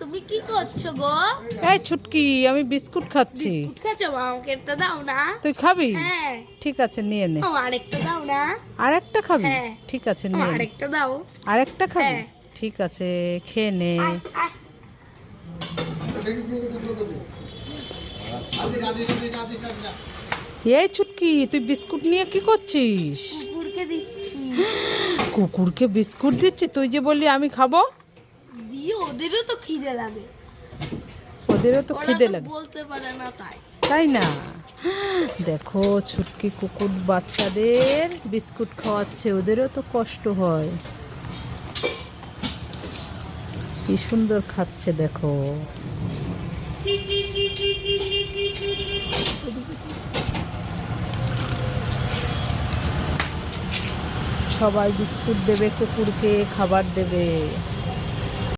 তুমি কি করছো গো? এই ছুটকি, আমি বিস্কুট খাচ্ছি। বিস্কুট খাচ্ছো? আমাকে একটা দাও না। তুই খাবি? হ্যাঁ। ঠিক আছে, নিয়ে নে। আরেকটা দাও না। আরেকটা খাবি? হ্যাঁ। ঠিক আছে, নিয়ে নে। আরেকটা দাও। আরেকটা খাবি? হ্যাঁ। ঠিক আছে, খেয়ে নে। আয়। এই ছুটকি, তুই বিস্কুট নিয়ে কি করছিস? কুকুরকে দিচ্ছি। কুকুরকে বিস্কুট দিচ্ছি? তুই যে বললি আমি খাবো। দিয়ে ওদেরও তো খিদে লাগে। ওদেরও তো ওরা খিদে তো লাগে, বলতে পারে না তাই। তাই না? দেখো, ছুটকি কুকুর বাচ্চাদের বিস্কুট খাওয়াচ্ছে, ওদেরও তো কষ্ট হয়। কি সুন্দর খাচ্ছে দেখো। সবাই বিস্কুট দেবে, কুকুরকে খাবার দেবে।